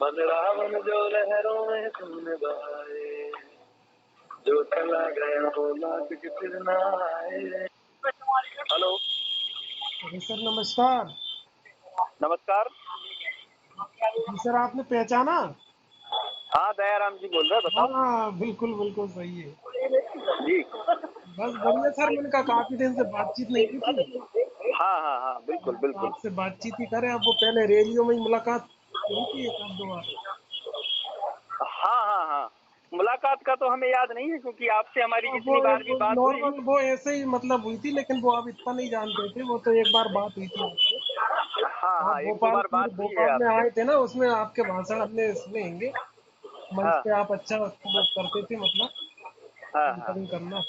बदलावन जो लहरों में तुमने बहाए, जो चला गया वो लौट के फिर ना आए। हेलो। जी सर, नमस्कार। नमस्कार। जी सर, आपने पहचाना? हाँ, दयाराम जी बोल रहे हैं, बताओ। हाँ, बिल्कुल बिल्कुल सही है। जी। बस बढ़िया सर, मैंने कहा काफी दिन से बातचीत नहीं की थी। हाँ हाँ हाँ, बिल्कुल तो बिल्कुल। आपसे बातचीत ही करें। अब वो पहले रैलियों में ही मुलाकात हुई थी एक आध दो बार। हाँ हाँ हाँ, मुलाकात का तो हमें याद नहीं है, क्योंकि आपसे हमारी हाँ, जितनी बार भी वो बात हुई। नॉर्मल वो ऐसे ही मतलब हुई थी, लेकिन वो आप इतना नहीं जानते थे। वो तो एक बार बात हुई थी आपसे। हाँ आप हाँ, एक दो बार बात हुई है भोपाल में आपसे। आए थे ना, उसमें आपके भाषण हमने सुने होंगे। मंच हाँ पे आप अच्छा वो करते थे, मतलब हाँ हाँ एंकरिंग करना।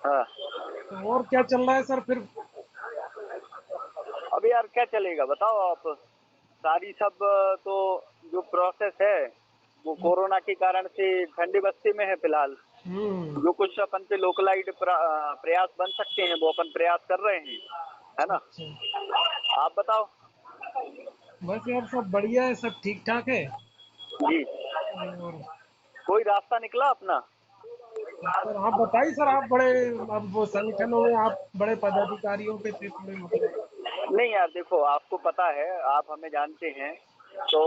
हाँ। तो और क्या चल रहा है सर फिर? अब यार क्या चलेगा बताओ आप। सारी सब तो जो प्रोसेस है वो कोरोना के कारण से ठंडे बस्ते में है फिलहाल। हम्म। जो कुछ अपन पे लोकलाइज्ड प्रयास बन सकते हैं वो अपन प्रयास कर रहे हैं, है ना। अच्छा। आप बताओ। बस यार सब बढ़िया है, सब ठीक ठाक है। जी। और कोई रास्ता निकला अपना। सर आप बताइए सर, आप बड़े, अब वो संगठनों में आप बड़े पदाधिकारियों पे थे थोड़े, मतलब। नहीं यार देखो, आपको पता है, आप हमें जानते हैं। तो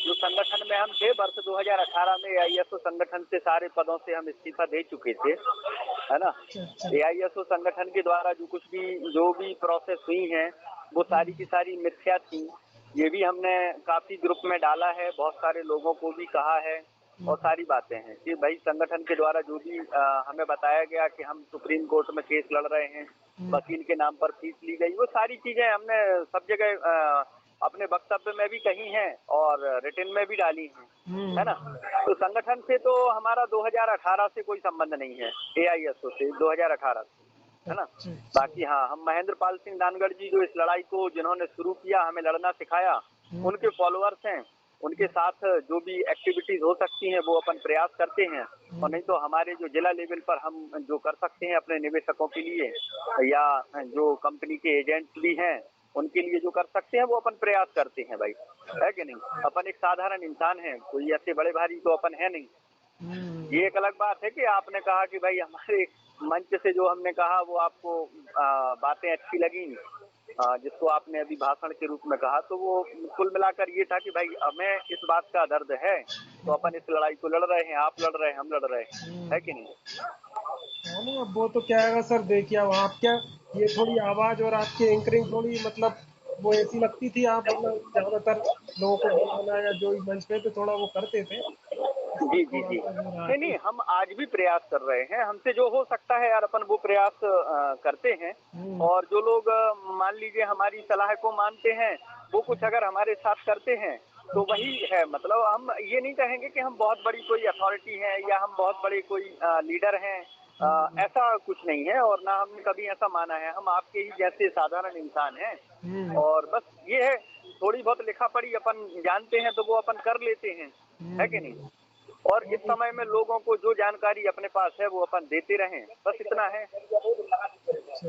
जो संगठन में हम थे वर्ष 2018 में एआईएसओ संगठन से सारे पदों से हम इस्तीफा दे चुके थे, है ना। अच्छा अच्छा। एआईएसओ संगठन के द्वारा जो भी प्रोसेस हुई है वो सारी की सारी मिथ्या थी। ये भी हमने काफी ग्रुप में डाला है, बहुत सारे लोगों को भी कहा है। और सारी बातें हैं कि भाई संगठन के द्वारा जो भी हमें बताया गया कि हम सुप्रीम कोर्ट में केस लड़ रहे हैं, वकील के नाम पर फीस ली गई, वो सारी चीजें हमने सब जगह अपने वक्तव्य में भी कही हैं और रिटन में भी डाली हैं, है ना। तो संगठन से तो हमारा 2018 से कोई संबंध नहीं है, एआईएसओ से 2018 से, है ना। अच्छा अच्छा। बाकी हाँ, हम महेंद्र पाल सिंह दानगढ़ जी जो इस लड़ाई को जिन्होंने शुरू किया, हमें लड़ना सिखाया, उनके फॉलोअर्स हैं। उनके साथ जो भी एक्टिविटीज हो सकती हैं वो अपन प्रयास करते हैं। और नहीं तो हमारे जो जिला लेवल पर हम जो कर सकते हैं अपने निवेशकों के लिए, या जो कंपनी के एजेंट्स भी हैं उनके लिए जो कर सकते हैं वो अपन प्रयास करते हैं भाई, है कि नहीं। अपन एक साधारण इंसान है, कोई ऐसे बड़े भारी तो अपन है नहीं। ये एक अलग बात है कि आपने कहा कि भाई हमारे मंच से जो हमने कहा वो आपको बातें अच्छी लगी, जिसको आपने अभी भाषण के रूप में कहा, तो वो कुल मिलाकर ये था कि भाई हमें इस बात का दर्द है, तो अपन इस लड़ाई को लड़ रहे हैं, आप लड़ रहे हैं, हम लड़ रहे हैं, है कि नहीं। हाँ ना, अब वो तो क्या है सर, देखिए अब आप क्या, ये थोड़ी आवाज और आपकी एंकरिंग थोड़ी मतलब वो ऐसी लगती थी, आप मतलब ज्यादातर लोगों को बुलाना या जो भी मंच पे तो थोड़ा वो करते थे। इसलिए जी जी थोड़ा जी। सा वो रहा नहीं कि नहीं, हम आज भी प्रयास कर रहे हैं, हमसे जो हो सकता है यार अपन वो प्रयास करते हैं। हम्म, और जो लोग मान लीजिए हमारी सलाह को मानते हैं, वो कुछ अगर हमारे साथ करते हैं तो वही है। मतलब हम ये नहीं कहेंगे कि हम बहुत बड़ी कोई अथॉरिटी हैं या हम बहुत बड़े कोई लीडर हैं। ऐसा कुछ नहीं है, और ना हमने कभी ऐसा माना है। हम आपके ही जैसे साधारण इंसान हैं, हम्म, और बस ये है, थोड़ी बहुत लिखा पढ़ी अपन जानते हैं तो वो अपन कर लेते हैं, है कि नहीं। हम्म, और इस समय में लोगों को जो जानकारी अपने पास है वो अपन देते रहें, बस इतना अच्छा अच्छा।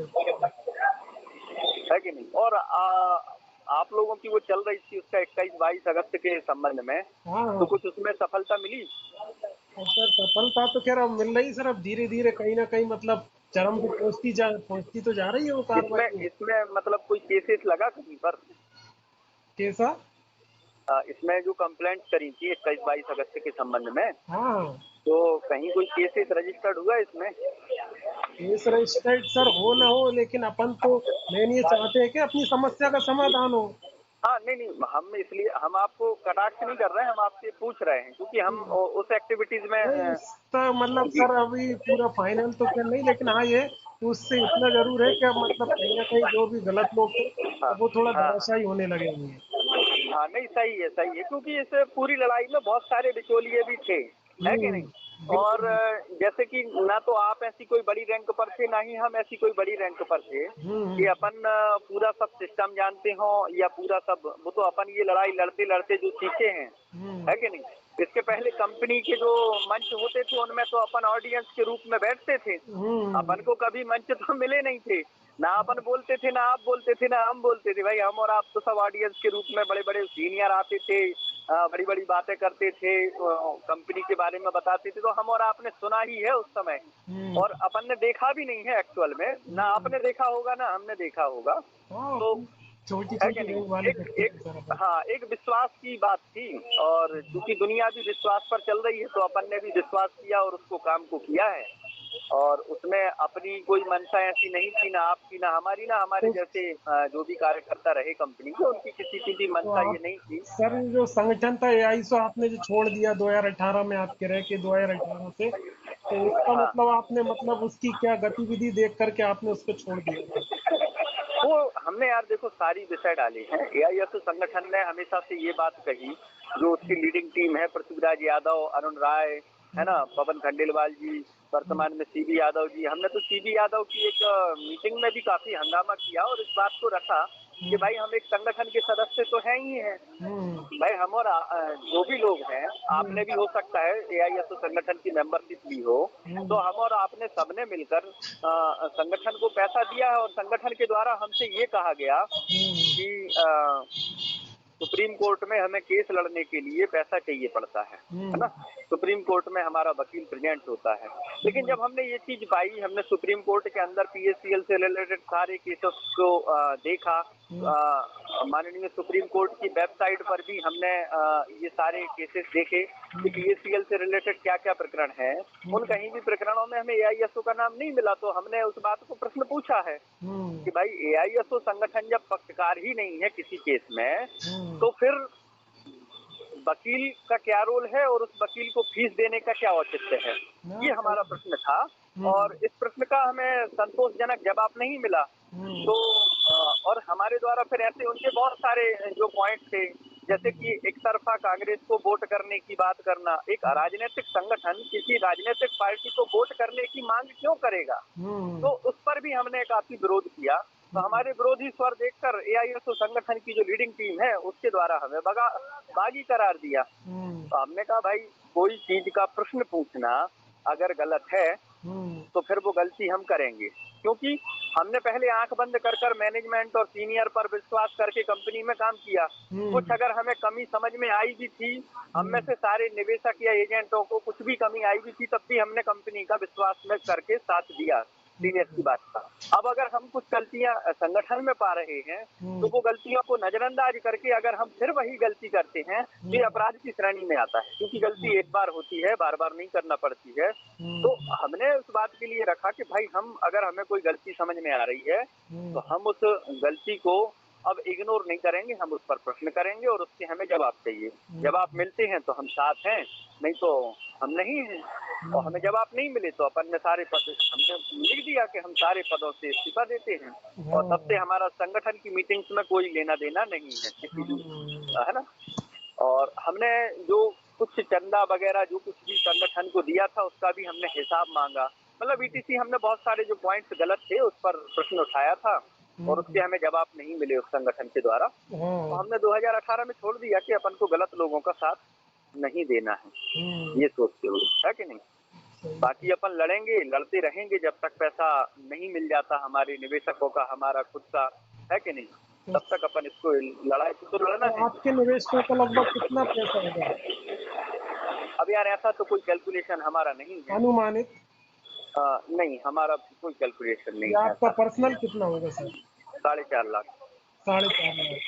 है कि नहीं। और आप लोगों की वो चल रही थी उसका 21-22 अगस्त के संबंध में, हाँ तो हाँ। कुछ उसमें सफलता मिली। और सर सफलता तो खैर अब मिल रही सर, अब धीरे धीरे कहीं ना कहीं मतलब चरम पे पहुंचती तो जा रही है वो इसमें कार्रवाई। इसमें मतलब कोई केसेस लगा कहीं पर। कैसा? इसमें जो कंप्लेंट करी थी 21-22 अगस्त के संबंध में, हाँ, तो कहीं कोई केसेस रजिस्टर्ड हुआ इसमें। केस रजिस्टर्ड सर हो ना हो, लेकिन अपन तो मेन ये चाहते हैं कि अपनी समस्या का समाधान हो। हाँ नहीं नहीं, हम इसलिए हम आपको कटाक्ष नहीं कर रहे हैं, हम आपसे पूछ रहे हैं क्योंकि हम उस एक्टिविटीज में नहीं उसका मतलब जी। सर अभी पूरा फाइनल तो क्या नहीं, लेकिन हाँ ये तो उससे इतना जरूर है कि अब मतलब कहीं ना कहीं जो भी गलत लोग थे, हाँ अब वो थोड़ा हाँ हाँ धराशायी होने लगे हुए हैं। हाँ, नहीं सही है, क्योंकि इस पूरी लड़ाई में बहुत सारे बिचौलिए भी थे, है कि नहीं। बिल्कुल और बिल्कुल। जैसे कि ना तो आप ऐसी कोई बड़ी रैंक पर थे, ना ही हम ऐसी कोई बड़ी रैंक पर थे कि अपन पूरा सब सिस्टम जानते हो, या पूरा सब। वो तो अपन ये लड़ाई लड़ते लड़ते जो सीखे हैं, हम्म, है कि नहीं। इसके पहले कंपनी के जो मंच होते थे उनमें तो अपन ऑडियंस के रूप में बैठते थे, हम्म, अपन को कभी मंच तो मिले नहीं थे। ना अपन बोलते थे, ना आप बोलते थे, ना हम बोलते थे भाई। हम और आप तो सब ऑडियंस के रूप में बड़े बड़े सीनियर आते थे, बड़ी बड़ी बातें करते थे, कंपनी के बारे में बताते थे, तो हम और आपने सुना ही है उस समय। हम्म, और अपन ने देखा भी नहीं है एक्चुअल में, ना आपने देखा होगा ना हमने देखा होगा। हाँ, तो छोटी है क्या छोटी नहीं, रैंक वाले एक व्यक्ति एक थे सर अपन। हाँ, एक विश्वास की बात थी। और क्योंकि दुनिया भी विश्वास पर चल रही है, तो अपन ने भी विश्वास किया और उसको काम को किया है। और उसमें अपनी कोई मंशा ऐसी नहीं थी, ना आपकी ना हमारी, ना हमारे तो, जैसे जो भी कार्यकर्ता रहे कंपनी के, उनकी किसी की भी तो मंशा ये आप नहीं थी। सर जो संगठन था एआई सो आपने जो छोड़ दिया 2018 में, आपके रह के 2018 से, तो उसका हाँ, मतलब आपने मतलब उसकी क्या गतिविधि देख करके आपने उसको छोड़ दिया था? वो हमने यार देखो सारी विषय डाले हैं। एआईएसओ संगठन ने हमेशा से ये बात कही, जो उसकी लीडिंग टीम है, पृथ्वीराज यादव, अरुण राय, है ना, पवन खंडेलवाल जी, वर्तमान में सीबी यादव जी। हमने तो सीबी यादव की एक मीटिंग में भी काफी हंगामा किया और इस बात को रखा कि भाई हम एक संगठन के सदस्य तो हैं ही हैं। हम्म, भाई हम और जो भी लोग हैं, हम्म, आपने भी हो सकता है एआईएसओ संगठन की मेंबरशिप ली हो, तो हम्म, हम और आपने सबने मिलकर संगठन को पैसा दिया है और संगठन के द्वारा हमसे ये कहा गया हम्म, कि सुप्रीम कोर्ट में हमें केस लड़ने के लिए पैसा चाहिए पड़ता है ना। सुप्रीम कोर्ट में हमारा वकील प्रेजेंट होता है। लेकिन जब हमने ये चीज पाई, हमने सुप्रीम कोर्ट के अंदर पीएससीएल से रिलेटेड सारे केसेस को देखा। हम्म, माननीय सुप्रीम कोर्ट की वेबसाइट पर भी हमने ये सारे केसेस देखे कि हम्म, पीएससीएल से रिलेटेड क्या क्या प्रकरण है। उन कहीं भी प्रकरणों में हमें एआईएसओ का नाम नहीं मिला, तो हमने उस बात को प्रश्न पूछा है हम्म, कि भाई एआईएसओ संगठन जब पक्षकार ही नहीं है किसी केस में, हम्म, तो फिर वकील का क्या रोल है और उस वकील को फीस देने का क्या औचित्य है, हाँ, ये सही हमारा है। प्रश्न था। हम्म, और इस प्रश्न का हमें संतोषजनक जवाब नहीं मिला। हम्म, तो और हमारे द्वारा फिर ऐसे उनके बहुत सारे जो पॉइंट थे, जैसे कि एक तरफा कांग्रेस को वोट करने की बात करना। एक राजनीतिक संगठन किसी राजनीतिक पार्टी को वोट करने की मांग क्यों करेगा, हम्म, तो उस पर भी हमने काफी विरोध किया। तो हमारे विरोधी स्वर देखकर एआईएसओ संगठन की जो लीडिंग टीम है उसके द्वारा हमें बागी करार दिया। हम्म, तो हमने कहा भाई कोई चीज का प्रश्न पूछना अगर गलत है हम्म, तो फिर वो गलती हम करेंगे, क्योंकि हमने पहले आंख बंद कर कर मैनेजमेंट और सीनियर पर विश्वास करके कंपनी में काम किया। कुछ हम्म, अगर हमें कमी समझ में आई भी थी, हम में हम्म, से सारे निवेशक या एजेंटों को कुछ भी कमी आई भी थी, तब भी हमने कंपनी का विश्वास में करके साथ दिया सीनियर की बात का। अब अगर हम कुछ गलतियां संगठन में पा रहे हैं, तो वो गलतियों को नजरअंदाज करके अगर हम फिर वही गलती करते हैं तो ये अपराध की श्रेणी में आता है, क्योंकि गलती एक बार होती है, बार बार नहीं करना पड़ती है। हम्म, तो हमने उस बात के लिए रखा कि भाई हम अगर हमें कोई गलती समझ में आ रही है हम्म, तो हम उस गलती को अब इग्नोर नहीं करेंगे, हम उस पर प्रश्न करेंगे और उसके हमें जवाब चाहिए। जवाब मिलते हैं तो हम साथ हैं, नहीं तो हम नहीं हैं। और हमें जवाब नहीं मिले तो अपन ने सारे पद हमने लिख दिया कि हम सारे पदों से इस्तीफा देते हैं। और तब से हाँ, हमारा संगठन की मीटिंग्स में कोई लेना देना नहीं है किसी भी, हाँ, है ना। और हमने जो कुछ चंदा वगैरह जो कुछ भी संगठन को दिया था उसका भी हमने हिसाब मांगा। मतलब ईटीसी हमने बहुत सारे जो पॉइंट्स गलत थे उस पर प्रश्न उठाया था और उसके हमें जवाब नहीं मिले उस संगठन के द्वारा। तो हाँ, हमने 2018 में छोड़ दिया कि अपन को गलत लोगों का साथ नहीं देना है, हम्म, ये सोचते हुए, है कि नहीं। सही। बाकी अपन लड़ेंगे, लड़ते रहेंगे जब तक पैसा नहीं मिल जाता हमारे निवेशकों का, हमारा खुद का, है कि नहीं। तो, तब तक अपन इसको लड़ाई तो लड़ना तो है। आपके निवेशकों को लगभग कितना पैसा होगा अब यार ऐसा तो कोई कैलकुलेशन हमारा नहीं है। अनुमानित? नहीं, हमारा कोई कैलकुलेशन नहीं या है आपका ऐसा। पर्सनल कितना होगा सर? 4.5 लाख। 4.5 लाख।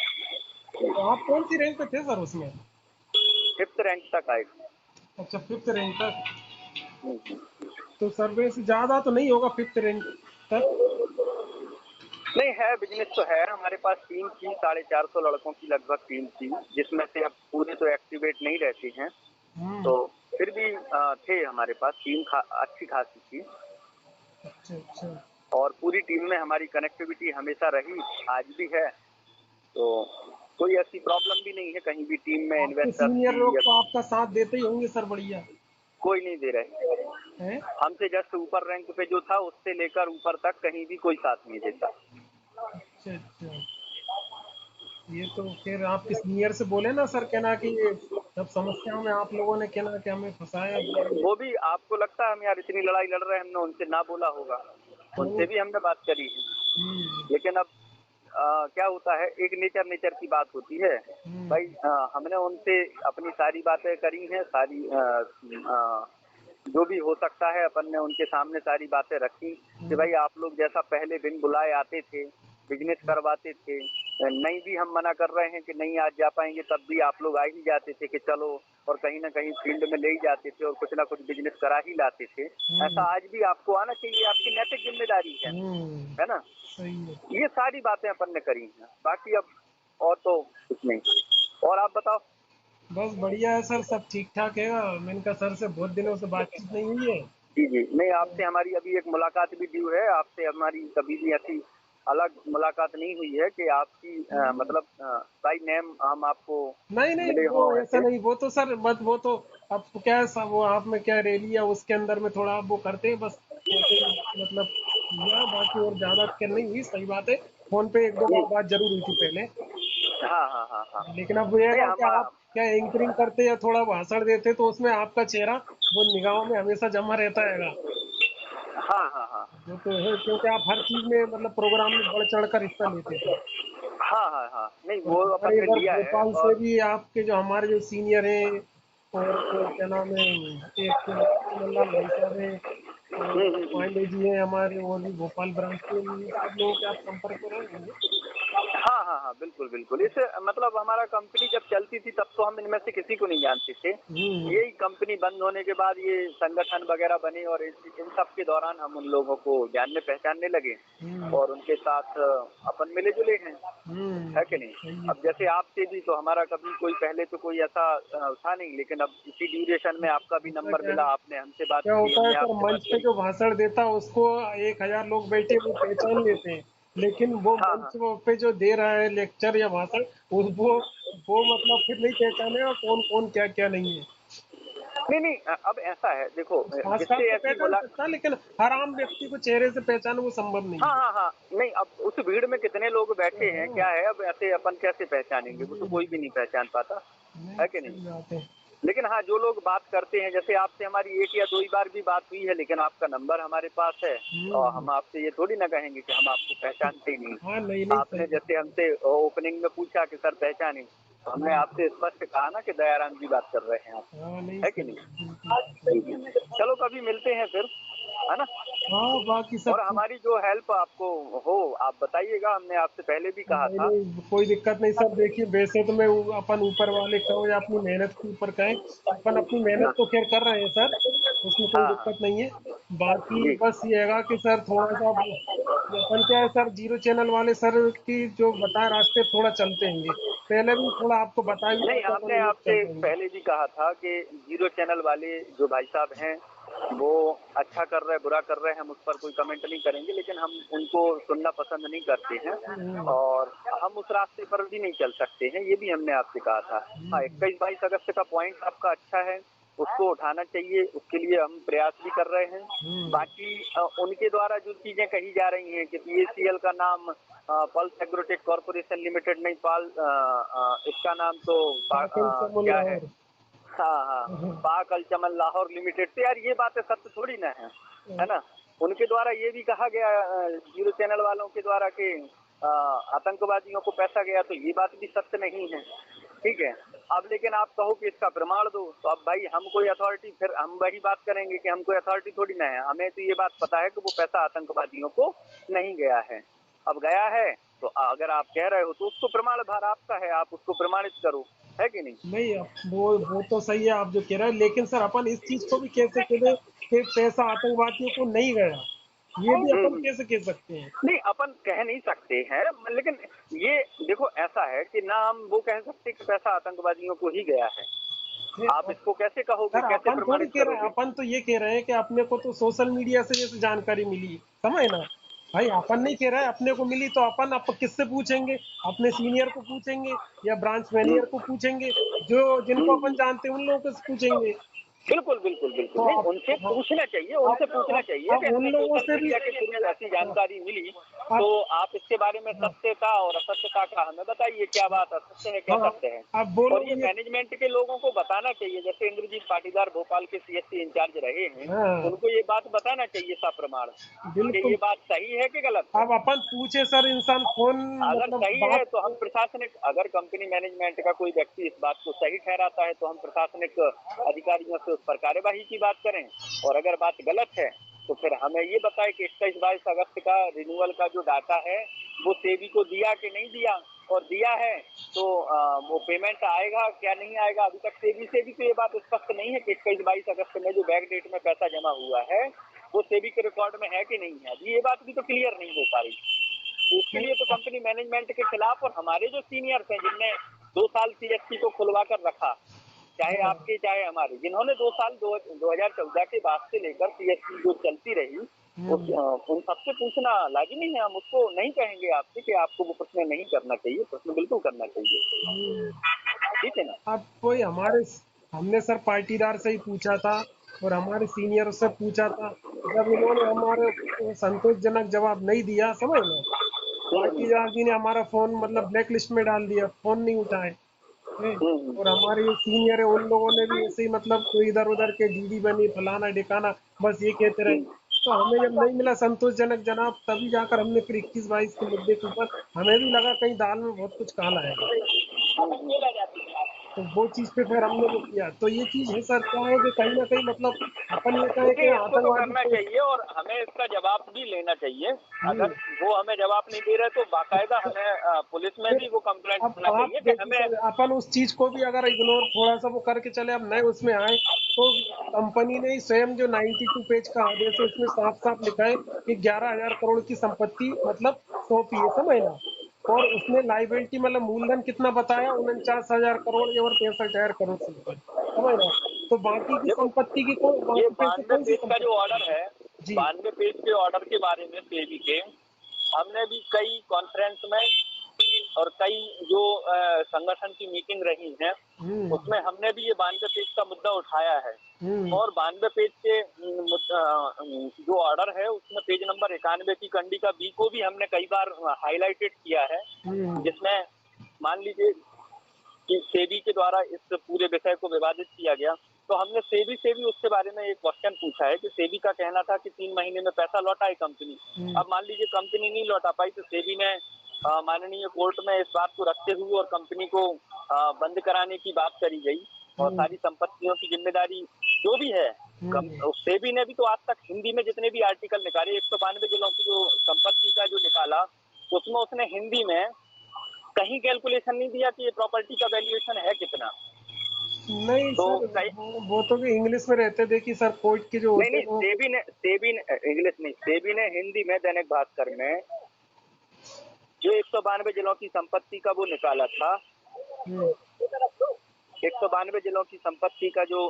तो आप कौन सी रैंक पे थे सर उसमें? फिफ्थ रैंक तक आए। अच्छा, फिफ्थ रैंक तक। हम्म। तो सर्वे से ज्यादा तो नहीं होगा फिफ्थ रैंक तक? नहीं है, बिजनेस तो है हमारे पास। टीम थी 450 लड़कों की लगभग टीम थी, जिसमें से अब पूरे तो एक्टिवेट नहीं रहते हैं, हम्म, तो फिर भी थे हमारे पास टीम अच्छी खासी थी। अच्छा, अच्छा। और पूरी टीम में हमारी कनेक्टिविटी हमेशा रही, आज भी है। तो कोई ऐसी प्रॉब्लम भी नहीं है कहीं भी टीम में आपके इन्वेस्टर्स सीनियर की लोग या तो आपका साथ देते ही होंगे सर, बढ़िया कोई नहीं दे रहे। है। हमसे जस्ट ऊपर रैंक पे जो था उससे लेकर ऊपर तक कहीं भी कोई साथ नहीं देता। अच्छा, अच्छा। ये तो फिर आपके सीनियर से बोले ना सर, कहना कि ये सब समस्याओं में आप लोगों ने कहना कि हमें फंसाया दिया। वो भी आपको लगता है हम यार इतनी लड़ाई लड़ रहे हैं, हमने उनसे ना बोला होगा? तो उनसे भी हमने बात करी है। लेकिन अब क्या होता है, एक नेचर नेचर की बात होती है हम्म, भाई। हमने उनसे अपनी सारी बातें करी हैं, सारी जो भी हो सकता है अपन ने उनके सामने सारी बातें रखी कि हम्म, भाई आप लोग जैसा पहले बिन बुलाए आते थे, बिजनेस करवाते थे, नहीं भी हम मना कर रहे हैं कि नहीं आज जा पाएंगे, तब भी आप लोग आ ही जाते थे कि चलो, और कहीं ना कहीं फील्ड में ले ही जाते थे और कुछ ना कुछ बिजनेस करा ही लाते थे। ऐसा हम्म, आज भी आपको आना चाहिए, आपकी नैतिक जिम्मेदारी हम्म, है ना। सही है। ये सारी बातें अपन ने करी हैं, बाकी अब और तो कुछ नहीं। और आप बताओ। बस बढ़िया है सर, सब ठीक ठाक है। मैंने कहा सर से बहुत दिनों से बातचीत नहीं हुई है। जी जी, नहीं आपसे हमारी अभी एक मुलाकात भी ड्यू है, आपसे हमारी कभी भी ऐसी अलग मुलाकात नहीं हुई है कि आपकी मतलब बाई नेम हम आपको नहीं नहीं, मिले वो हों ऐसा ऐसे। नहीं, वो तो सर बस वो तो अब क्या है सब, वो आप में क्या रैली है उसके अंदर में थोड़ा वो करते हैं बस, ऐसे ही मतलब या बाकी और ज्यादा क्या नहीं हुई। सही बात है, फोन पे एक दो बार जी, बात जरूर हुई थी पहले। हाँ हाँ हाँ हाँ। लेकिन अब ये नहीं है कि हम आप क्या एंकरिंग करते या थोड़ा भाषण देते तो उसमें आपका चेहरा वो निगाहों में हमेशा जमा रहता है। हाँ हाँ हाँ वो तो है, क्योंकि आप हर चीज में मतलब प्रोग्राम में बढ़ चढ़ कर हिस्सा लेते थे। हाँ हाँ हाँ, नहीं और वो अपन हमारे ने इधर लिया है। भोपाल से और भी आपके जो हमारे जो सीनियर हैं, और वो क्या नाम है, एक चमन लाल भाई साहब हैं, और हम्म। पांडे जी हैं हमारे, और भी भोपाल ब्रांच के, इन सब लोगों के आप संपर्क में रहे होंगे। हाँ हाँ हाँ, बिल्कुल बिल्कुल। इस मतलब हमारा कंपनी जब चलती थी तब तो हम इनमें से किसी को नहीं जानते थे। हम्म, यही कंपनी बंद होने के बाद ये संगठन वगैरह बने और इन सब के दौरान हम उन लोगों को जानने पहचानने लगे हम्म, और उनके साथ अपन मिले जुले हैं, है कि नहीं। सही है अब सर। जैसे आपसे भी तो हमारा कभी कोई पहले तो कोई ऐसा था नहीं, लेकिन अब इसी ड्यूरेशन में आपका भी ऐसा नंबर क्या मिला, है, आपने हमसे बात क्या की, होता है हमने सर, आपसे बात मंच पे करी। जो भाषण देता है उसको 1,000 लोग बैठे वो पहचान लेते हैं, लेकिन वो हाँ हाँ, मंच पे जो दे रहा है लेक्चर या भाषण, उस वो मतलब फिर नहीं पहचानेगा कौन कौन क्या क्या नहीं है। नहीं नहीं, अब ऐसा है देखो, भाषा जिससे तो ऐसी पहचान सकता है, लेकिन हर आम व्यक्ति को चेहरे से पहचानना वो संभव नहीं हाँ है। हाँ हाँ, नहीं अब उस भीड़ में कितने लोग बैठे हैं हाँ, क्या है, अब ऐसे अपन कैसे पहचानेंगे, वो तो कोई भी नहीं पहचान पाता, नहीं है कि नहीं। सही बात है। लेकिन हाँ, जो लोग बात करते हैं, जैसे आपसे हमारी एक या दो ही बार भी बात हुई है, लेकिन आपका नंबर हमारे पास है, और हम्म, हम आपसे ये थोड़ी ना कहेंगे कि हम आपको पहचानते ही नहीं। हाँ नहीं नहीं आपने सही बात जैसे हमसे ओपनिंग में पूछा कि सर पहचाने, तो हमने है। आपसे स्पष्ट कहा ना कि दयाराम जी बात कर रहे हैं आप, हाँ नहीं है कि सही, नहीं। बिल्कुल जी जी, चलो कभी मिलते हैं फिर, है ना। हाँ बाकी सब और ठीक। हमारी जो हेल्प आपको हो आप बताइएगा, हमने आपसे पहले भी कहा नहीं था। नहीं कोई दिक्कत नहीं सर, देखिए वैसे तो मैं अपन ऊपर वाले कहो या अपनी मेहनत के ऊपर कहें, अपन अपनी मेहनत तो खैर कर रहे हैं सर, उसमें कोई हाँ हाँ दिक्कत नहीं है। बाकी जी, बस ये हैगा कि सर थोड़ा सा ये अपन क्या है सर, जीरो चैनल वाले सर की जो बताए रास्ते थोड़ा चलते हैं, पहले भी थोड़ा आपको बताया भी था नहीं कि अपन हमने उन्हीं पे आपसे चल रहे हैं। पहले भी कहा था कि जीरो चैनल वाले जो भाई साहब हैं वो अच्छा कर रहे बुरा कर रहे हैं, हम उस पर कोई कमेंट नहीं करेंगे, लेकिन हम उनको सुनना पसंद नहीं करते हैं हम्म, और हम उस रास्ते पर भी नहीं चल सकते हैं, ये भी हमने आपसे कहा था। हाँ, हम्म, 21-22 अगस्त का पॉइंट आपका अच्छा है, उसको उठाना चाहिए, उसके लिए हम प्रयास भी कर रहे हैं। हम्म, बाकी उनके द्वारा जो चीजें कही जा रही हैं कि पीएसीएल का नाम पल्स एग्रोटेक कॉर्पोरेशन लिमिटेड नहीं, इसका नाम तो पाकल चमन क्या है, लाहौर। हाँ हाँ, हम्म, पाक अल चमन लाहौर लिमिटेड, तो यार ये बातें सत्य थोड़ी ना है ना। उनके द्वारा ये भी कहा गया जीरो चैनल वालों के द्वारा कि आतंकवादियों को पैसा गया, तो ये बात भी सत्य नहीं है, ठीक है। अब लेकिन आप कहो कि इसका प्रमाण दो, तो अब भाई हम कोई अथॉरिटी, फिर हम वही बात करेंगे कि हम कोई अथॉरिटी थोड़ी ना है, हमें तो ये बात पता है कि वो पैसा आतंकवादियों को नहीं गया है। अब गया है तो अगर आप कह रहे हो तो उसको प्रमाण भार आपका है, आप उसको प्रमाणित करो, है कि नहीं। नहीं वो तो सही है आप जो कह रहे हैं, लेकिन सर अपन इस चीज को भी कैसे कह दें कि पैसा आतंकवादियों को नहीं गया, ये भी अपन हम्म। कैसे कह सकते हैं। नहीं अपन कह नहीं सकते हैं, लेकिन ये देखो ऐसा है कि ना हम वो कह सकते कि पैसा आतंकवादियों को ही गया है, फिर आप इसको कैसे कहोगे, सर कैसे अपन थोड़ी प्रमाणित कह रहे हैं, करोगे। अपन तो ये कह रहे हैं कि अपने को तो सोशल मीडिया से जैसे जानकारी मिली, समझ ना भाई, अपन नहीं कह रहे हैं अपने को मिली तो अपन किससे पूछेंगे, अपने सीनियर को पूछेंगे या ब्रांच हम्म मैनेजर को पूछेंगे, जो जिनको अपन हम्म। जानते हैं उन लोगों से पूछेंगे। बिल्कुल बिल्कुल बिल्कुल, तो नहीं आप, उनसे हाँ, पूछना चाहिए, उनसे पूछना चाहिए कि अब उन हमें लोगों सोशल से भी, मीडिया के थ्रू ऐसी जानकारी मिली, तो अब, आप इसके बारे में हाँ, सत्यता और असत्यता का हमें बताइए, क्या बात असत्य है क्या हाँ, सत्य है। अब वो और लोग ये ये, मैनेजमेंट के लोगों को बताना चाहिए, जैसे इंद्रजीत पाटीदार भोपाल के सीएससी इंचार्ज रहे हैं, हाँ, उनको ये बात बताना चाहिए सप्रमाण कि बिल्कुल। ये बात सही है कि गलत है। अब अपन पूछे सर, इंसान फोन, अगर मतलब सही है बात, तो हम प्रशासनिक, अगर कंपनी मैनेजमेंट का कोई व्यक्ति इस बात को सही ठहराता है तो हम प्रशासनिक अधिकारियों से उस पर कार्यवाही की बात करें, और अगर बात गलत है तो फिर हमें ये बताए कि 21-22 अगस्त का रिन्यूअल का जो डाटा है वो सेबी को दिया कि नहीं दिया, और दिया है तो वो पेमेंट आएगा क्या नहीं आएगा। अभी तक सेबी से भी तो ये बात स्पष्ट नहीं है कि 21-22 अगस्त में जो बैक डेट में पैसा जमा हुआ है वो सेबी के रिकॉर्ड में है कि नहीं है, अभी ये बात भी तो क्लियर नहीं हो पा रही। तो इसके लिए तो कंपनी मैनेजमेंट के खिलाफ, और हमारे जो सीनियर्स हैं जिनने 2 साल सीएससी को खुलवा कर रखा, चाहे आपके चाहे हमारे, जिन्होंने 2 साल 2014 के बाद से लेकर सीएससी जो चलती रही, उन सबसे पूछना लाजिमी है। हम उसको नहीं कहेंगे आपसे कि आपको वो प्रश्न नहीं करना चाहिए, प्रश्न बिल्कुल करना चाहिए, ठीक है ना। अब कोई हमारे, हमने सर पाटीदार से ही पूछा था और हमारे सीनियर से पूछा था, जब इन्होंने हमारे संतोषजनक जवाब नहीं दिया, समझ लो, पाटीदार जी ने हमारा फोन मतलब ब्लैक लिस्ट में डाल दिया, फोन नहीं उठाए। हैं? हम्म, और हमारे सीनियर है, उन लोगों ने भी ऐसे ही मतलब कोई इधर उधर के डीडी बनी फलाना ढिकाना, बस ये कहते रहे। हम्म, तो हमें जब नहीं मिला संतोषजनक जनाब, तभी जाकर हमने फिर 21-22 के मुद्दे के ऊपर हमें भी लगा कहीं दाल में बहुत कुछ काला है, तो वो चीज पे फिर हमने वो किया। तो ये चीज है सर, क्या है कि कहीं ना कहीं मतलब अपन ये कहें कि देखिए इसको तो आतंकवादी करना तो, चाहिए और हमें इसका जवाब भी लेना चाहिए। जी, अगर वो हमें जवाब नहीं दे रहे तो बाकायदा तो हमें पुलिस में फिर भी वो कंप्लेंट अब करना आप चाहिए कि देखिए हमें। सर, अपन उस चीज को भी अगर इग्नोर थोड़ा सा वो करके चले, अब नए उसमें आए, तो कंपनी ने ही स्वयं जो 92 पेज का आदेश है उसमें साफ साफ लिखा है कि 11,000 करोड़ की संपत्ति मतलब सौंपी है, समझ ना। और उसने लाइबिलिटी मतलब मूलधन कितना बताया, 49,000 करोड़ और 63,000 करोड़ से ऊपर, समझ ना। तो बाकी की देखो संपत्ति की कौन, ये बाकी पैसे 92 कौन सी पेज का जो संपत्ति ऑर्डर की? है, जी। 92 पेज के ऑर्डर के बारे में सेबी के हमने भी कई कॉन्फ्रेंस में और कई जो संगठन की मीटिंग रही है हम्म, उसमें हमने भी ये 92 पेज का मुद्दा उठाया है। हम्म, और 92 पेज के जो ऑर्डर है उसमें पेज नंबर 91 की कंडिका बी को भी हमने कई बार हाईलाइटेड किया है, हम्म, जिसमें मान लीजिए कि सेबी के द्वारा इस पूरे विषय को विवादित किया गया। तो हमने सेबी से भी उसके बारे में एक क्वेश्चन पूछा है कि सेबी का कहना था कि 3 महीने में पैसा लौटाए कंपनी। हम्म, अब मान लीजिए कंपनी नहीं लौटा पाई तो सेबी ने माननीय कोर्ट में इस बात को रखते हुए और कंपनी को बंद कराने की बात करी गई, और हम्म, सारी संपत्तियों की जिम्मेदारी जो भी है हम्म। सेबी ने भी तो आज तक हिंदी में जितने भी आर्टिकल निकाले 192 जिलों की जो संपत्ति का जो निकाला उसमें उसने हिंदी में कहीं कैलकुलेशन नहीं दिया कि ये प्रॉपर्टी का वैल्यूएशन है कितना। नहीं तो सर, कहीं वो तो कि इंग्लिश में रहते, देखिए सर कोर्ट के जो नहीं होते नहीं, हैं वो, सेबी ने इंग्लिश नहीं, सेबी ने हिंदी में दैनिक भास्कर में जो 192 जिलों की संपत्ति का वो निकाला था, हम्म, 192 जिलों की संपत्ति का जो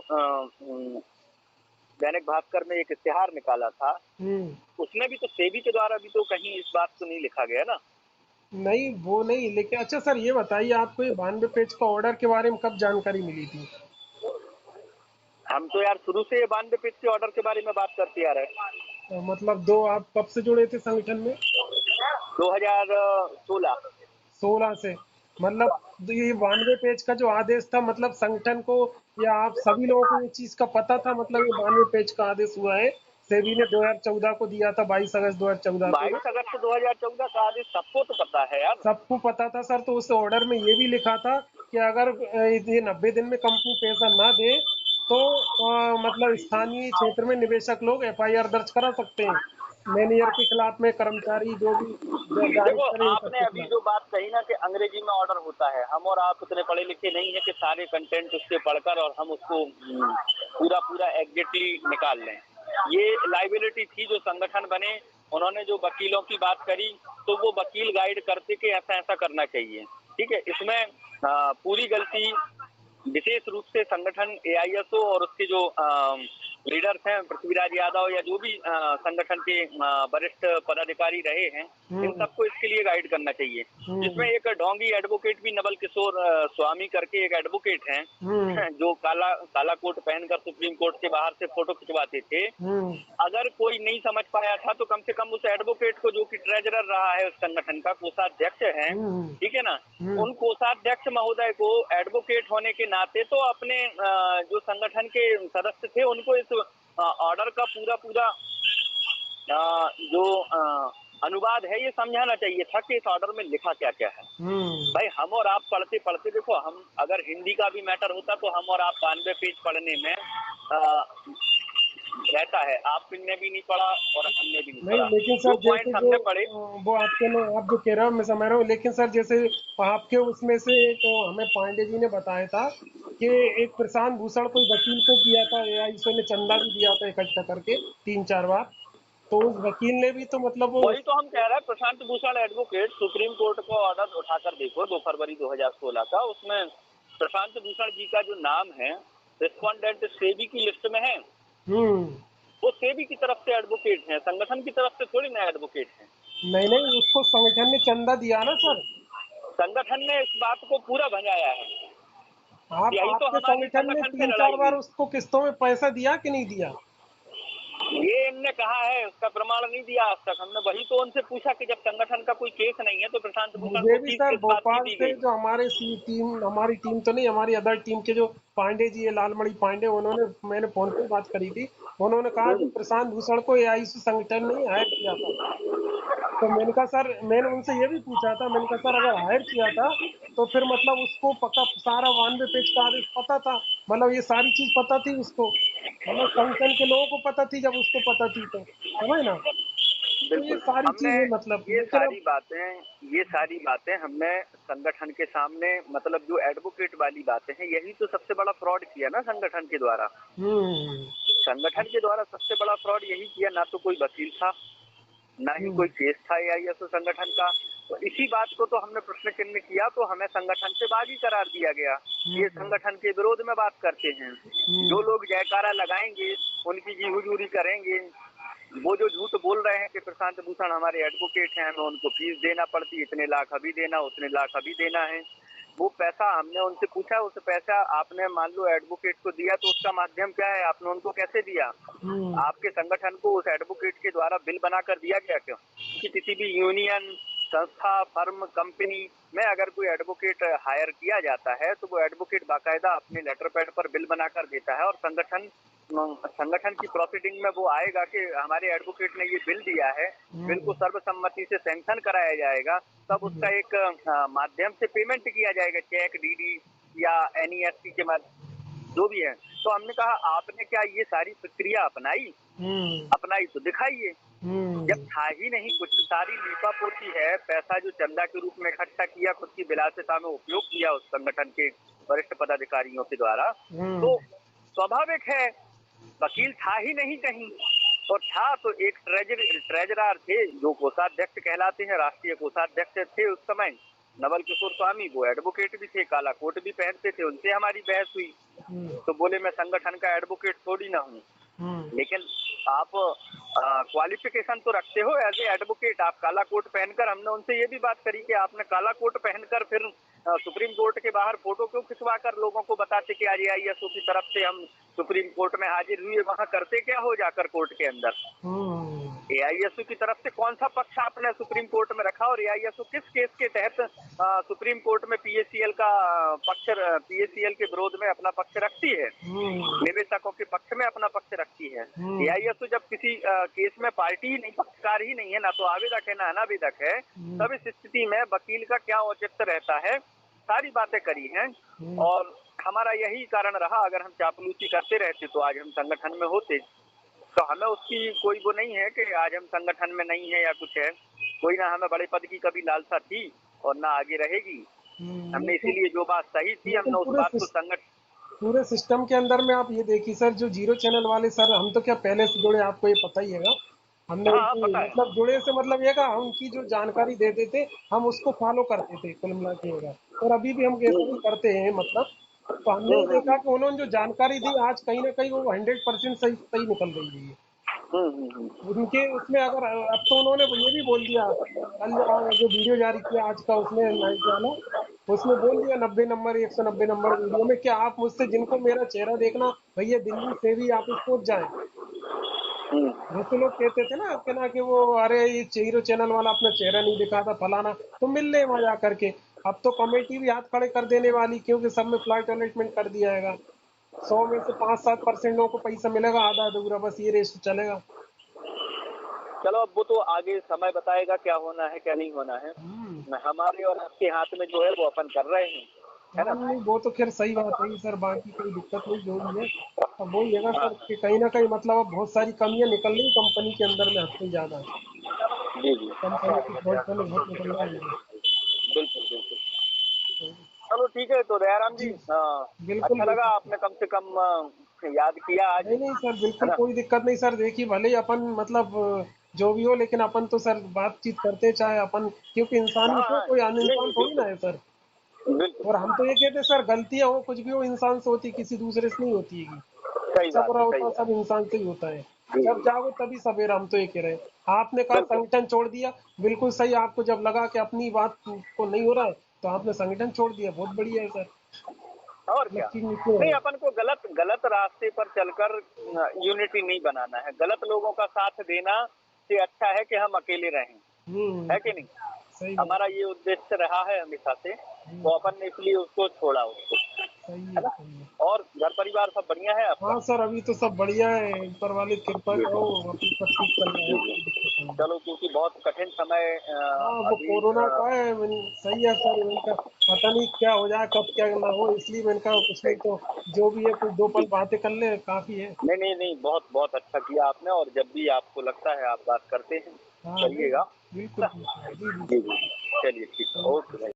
दैनिक भास्कर में एक इश्तेहार निकाला था, हम्म, उसमें भी तो सेबी के द्वारा भी तो कहीं इस बात को नहीं लिखा गया ना। नहीं वो नहीं, लेकिन अच्छा सर ये बताइए, आपको ये 92 पेज का ऑर्डर के बारे में कब जानकारी मिली थी? हम तो यार शुरू से ये 92 पेज के ऑर्डर के बारे में बात करते आ रहे हैं, तो मतलब दो, आप कब से जुड़े थे संगठन में? 2016। 16 से, मतलब ये 92 पेज का जो आदेश था, मतलब संगठन को या आप सभी लोगों को ये चीज का पता था, मतलब ये 92 पेज का आदेश हुआ है, सेबी ने 2014 को दिया था, 22 अगस्त 2014 को। 22 अगस्त 2014 का आदेश सबको तो पता है यार। सबको पता था सर, तो उस ऑर्डर में ये भी लिखा था कि अगर ये 90 दिन में कंपनी पैसा ना दे तो मतलब स्थानीय क्षेत्र में निवेशक लोग एफआईआर दर्ज करा सकते हैं, मैनेजर के खिलाफ में, कर्मचारी जो भी देखो डायरेक्टर है इन आपने सबके अभी खिलाफ। जो बात कही ना कि अंग्रेजी में ऑर्डर होता है, हम और आप उतने पढ़े लिखे नहीं है कि सारे कंटेंट उससे पढ़कर और हम उसको पूरा पूरा एग्जैक्टली निकाल लें। ये लाइबिलिटी थी जो संगठन बने, उन्होंने जो वकीलों की बात करी तो वो वकील गाइड करते कि ऐसा ऐसा करना चाहिए, ठीक है। इसमें पूरी गलती विशेष रूप से संगठन एआईएसओ और उसके जो लीडर्स हैं, पृथ्वीराज यादव या जो भी संगठन के वरिष्ठ पदाधिकारी रहे हैं, इन सबको इसके लिए गाइड करना चाहिए। जिसमें एक ढोंगी एडवोकेट भी नवल किशोर स्वामी करके एक एडवोकेट हैं, जो काला काला कोट पहनकर सुप्रीम कोर्ट के बाहर से फोटो खिंचवाते थे। अगर कोई नहीं समझ पाया था तो कम से कम उस एडवोकेट को, जो कि ट्रेजरर रहा है उस संगठन का, कोषाध्यक्ष है, ठीक है ना, उन कोषाध्यक्ष महोदय को एडवोकेट होने के नाते तो अपने जो संगठन के सदस्य थे उनको इस ऑर्डर का पूरा पूरा जो अनुवाद है ये समझाना चाहिए था कि इस ऑर्डर में लिखा क्या क्या है। भाई हम और आप पढ़ते पढ़ते, देखो, हम अगर हिंदी का भी मैटर होता तो हम और आप 92 पेज पढ़ने में रहता है। आपने भी नहीं पढ़ा और हमने भी नहीं पढ़ा। लेकिन सर जैसे हमने पढ़े वो आपके ने आप जो कह रहे हो मैं समझ रहा हूँ, लेकिन सर जैसे आपके उसमें से एक हमें पांडे जी ने बताया था कि एक प्रशांत भूषण कोई वकील को किया था, एआईसो ने चंदा भी दिया था इकट्ठा करके 3-4 बार, तो उस वकील ने भी तो मतलब वो वही तो हम कह रहे हैं। Prashant Bhushan advocate, supreme court को ऑर्डर उठाकर देखो 2 फरवरी 2016 का, उसमें प्रशांत भूषण जी का जो नाम है रिस्पोंडेंट सेबी की लिस्ट में है। वो सेबी की तरफ से एडवोकेट हैं, संगठन की तरफ से थोड़ी ना एडवोकेट हैं। नहीं, उसको संगठन ने चंदा दिया ना सर। संगठन ने इस बात को पूरा भंजाया है। यही तो आपके हमारी संगठन ने संगठन से 3-4 लड़ाई बार हुई। उसको किस्तों में पैसा दिया कि नहीं दिया? ये इनने कहा है, उसका प्रमाण नहीं दिया आज तक। हमने वही तो उनसे पूछा कि जब संगठन का कोई केस नहीं है तो प्रशांत भूषण मुझे को भी फीस सर किस बात की भोपाल दी से गई। जो हमारे टीम, हमारी टीम तो नहीं, हमारी अदर टीम के जो पांडे जी है, लालमणि पांडे, उन्होंने, मैंने फोन पे बात करी थी, उन्होंने कहा कि प्रशांत भूषण को एआईसी संगठन ने हायर किया था। तो मैंने कहा सर, मैंने उनसे ये भी पूछा था, मैंने कहा सर अगर हायर किया था तो फिर मतलब उसको पक्का सारा 92 पेज का आदेश पता था, मतलब ये सारी चीज पता थी उसको, मतलब संगठन के लोगों को पता थी, जब उसको पता थी तो समझ ना। तो ये बिल्कुल, सारी हमने चीजें मतलब, ये लेकिन अब सारी बातें ये सारी बातें हमने संगठन के सामने, मतलब जो एडवोकेट वाली बातें हैं, यही तो सबसे बड़ा फ्रॉड किया ना संगठन के द्वारा। संगठन के द्वारा सबसे बड़ा फ्रॉड यही किया, ना तो कोई वकील था, ना ही कोई केस था एआईएसओ संगठन का। तो इसी बात को तो हमने प्रश्न चिन्ह किया, तो हमें संगठन से बागी करार दिया गया। ये संगठन के विरोध में बात करते हैं। जो लोग जयकारा लगाएंगे, उनकी जी हुजूरी करेंगे, वो जो झूठ बोल रहे हैं कि प्रशांत भूषण हमारे एडवोकेट हैं, हमें उनको फीस देना पड़ती, इतने लाख अभी देना, उतने लाख अभी देना है, वो पैसा हमने उनसे पूछा, उस पैसा आपने मान लो एडवोकेट को दिया तो उसका माध्यम क्या है, आपने उनको कैसे दिया? आपके संगठन को उस एडवोकेट के द्वारा बिल बनाकर दिया गया क्यों? कि किसी भी यूनियन, संस्था, फर्म, कंपनी में अगर कोई एडवोकेट हायर किया जाता है तो वो एडवोकेट बाकायदा अपने लेटर पैड पर बिल बनाकर देता है, और संगठन की प्रोसीडिंग में वो आएगा कि हमारे एडवोकेट ने ये बिल दिया है, बिल को सर्वसम्मति से सैंक्शन कराया जाएगा, तब उसका एक माध्यम से पेमेंट किया जाएगा, चेक, डीडी या एनईएफटी के माध्यम, जो भी है। तो हमने कहा आपने क्या ये सारी प्रक्रिया अपनाई? अपनाई तो दिखाइए। जब था ही नहीं कुछ, सारी लीपा पोती है, पैसा जो चंदा के रूप में इकट्ठा किया, खुद की विलासिता में उपयोग किया उस संगठन के वरिष्ठ पदाधिकारियों के द्वारा, तो स्वाभाविक है वकील था ही नहीं कहीं, और था तो एक ट्रेजरर थे जो कोषाध्यक्ष कहलाते हैं, राष्ट्रीय कोषाध्यक्ष थे उस समय, नवल किशोर स्वामी, वो एडवोकेट भी थे, काला कोट भी पहनते थे, उनसे हमारी बहस हुई तो बोले मैं संगठन का एडवोकेट थोड़ी ना हूँ। लेकिन आप क्वालिफिकेशन तो रखते हो एज ए एडवोकेट, आप काला कोट पहनकर, हमने उनसे ये भी बात करी कि आपने काला कोट पहनकर फिर सुप्रीम कोर्ट के बाहर फोटो क्यों खिंचवाकर लोगों को बताते कि आज एआईएसओ की तरफ से हम सुप्रीम कोर्ट में हाजिर हुए, वहां करते क्या हो जाकर कोर्ट के अंदर? एआईएसओ की तरफ से कौन सा पक्ष आपने सुप्रीम कोर्ट में रखा, और एआईएसओ किस केस के तहत सुप्रीम कोर्ट में पीएसीएल का पक्ष, पीएसीएल के विरोध में अपना पक्ष रखती है, निवेशकों के पक्ष में अपना पक्ष रखती है? एआईएसओ जब किसी केस में पार्टी ही नहीं, पक्षकार ही नहीं है, ना तो आवेदक है ना अनावेदक है, तब इस स्थिति में वकील का क्या औचित्य रहता है? सारी बातें करी हैं, और हमारा यही कारण रहा, अगर हम चापलूसी करते रहते तो आज हम संगठन में होते। तो हमें उसकी कोई वो नहीं है कि आज हम संगठन में नहीं है या कुछ है, कोई ना, हमें बड़े पद की कभी लालसा थी और ना आगे रहेगी। हमने इसीलिए जो बात सही थी हमने उस बात को पूरे सिस्टम के अंदर में आप ये देखिए सर, जो जीरो चैनल वाले सर, हम तो क्या पहले से जुड़े, आपको ये पता ही है, हमने हाँ उनकी पता है। मतलब जुड़े से मतलब ये का उनकी जो जानकारी देते थे हम उसको फॉलो करते थे कुल मिला के होगा, और अभी भी हम ऐसा ही करते हैं मतलब। तो हमने ये देखा कि उन्होंने जो जानकारी दी आज कहीं ना कहीं वो 100% सही सही निकल रही है। उनके उसमें अगर अब तो उन्होंने ये भी बोल दिया, कल जो वीडियो जारी किया आज का उसमें नाइट वाला, उसमें बोल दिया 90 नंबर 190 नंबर वीडियो में कि आप मुझसे जिनको मेरा चेहरा देखना भैया दिल्ली से भी आप पहुंच जाए। जैसे लोग कहते थे ना कि वो अरे ये हीरो चैनल वाला अपना चेहरा नहीं दिखाता फलाना, तो मिल ले वहां जा करके। अब तो कमेटी भी हाथ खड़े कर देने वाली क्योंकि सब में फ्लाइट अलॉटमेंट कर दिया है। 100 में से 5-7% लोगों को पैसा मिलेगा, आधा अधूरा बस ये रेस चलेगा। चलो अब वो तो आगे समय बताएगा क्या होना है क्या नहीं होना है। हम्म। हमारे और आपके हाथ में जो है वो अपन कर रहे हैं, है हाँ ना। नहीं वो तो खैर सही बात है सर, बाकी कोई दिक्कत नहीं जो भी है। अब वही है ना सर कि कहीं ना कहीं मतलब अब बहुत सारी कमियां निकल रही कंपनी के अंदर में हद से ज्यादा। जी जी कंपनी की फॉल्ट में बहुत निकल रहा है। बिल्कुल बिल्कुल। चलो ठीक है तो दयाराम जी, जी बिल्कुल अच्छा लगा बिल्कुल। आपने कम से कम याद किया आज, नहीं नहीं सर है बिल्कुल ना। कोई दिक्कत नहीं सर, देखिए भले ही अपन मतलब जो भी हो लेकिन अपन तो सर बातचीत करते चाहे अपन, क्योंकि इंसान ही हाँ तो हाँ, कोई नहीं इंसान नहीं थोड़ी ना बिल्कुल है सर। बिल्कुल। और हम तो ये कहते हैं सर गलतियां हो कुछ भी हो इंसान से होती, किसी दूसरे से नहीं होती है। सही अच्छा बात बुरा है, सही होता बात सब इंसान से ही होता है। है। जी जब जी जागो तभी सवेरा, हम तो ये कह रहे हैं। आपने कहा बिल्कुल। संगठन छोड़ दिया, बिल्कुल सही। आपको जब लगा कि अपनी बात को नहीं हो रहा है तो आपने संगठन छोड़ दिया, बहुत बढ़िया है सर। और क्या। लक्की क्यों नहीं है। अपन को गलत गलत रास्ते पर चलकर यूनिटी नहीं बनाना है, गलत लोगों का साथ देना से अच्छा है कि हम अकेले रहें, है कि नहीं। सही बात हमारा है। ये उद्देश्य रहा है हमेशा से, हम्म, तो अपन ने इसलिए उसको छोड़ा उसको, सही है है ना। सही है। और घर परिवार सब बढ़िया है आपका। हाँ सर अभी तो सब बढ़िया है, ऊपर वाले की कृपा जी करो, अभी सब ठीक चल रहा है, जी कोई जी। दिक्कत नहीं है। चलो क्योंकि बहुत कठिन समय हाँ वो अभी कोरोना का है सही है सर, इनका पता नहीं क्या हो जाए कब क्या ना हो, इसलिए मैंने कहा कुछ नहीं तो जो भी है कुछ दो पल जी। बातें कर ले काफी है। नहीं नहीं नहीं, बहुत बहुत अच्छा किया आपने, और जब भी आपको लगता है आप बात करते हैं, हाँ नहीं करिएगा। बिल्कुल बिल्कुल जी जी जी जी। चलिए ठीक है, सर। ओके भाई।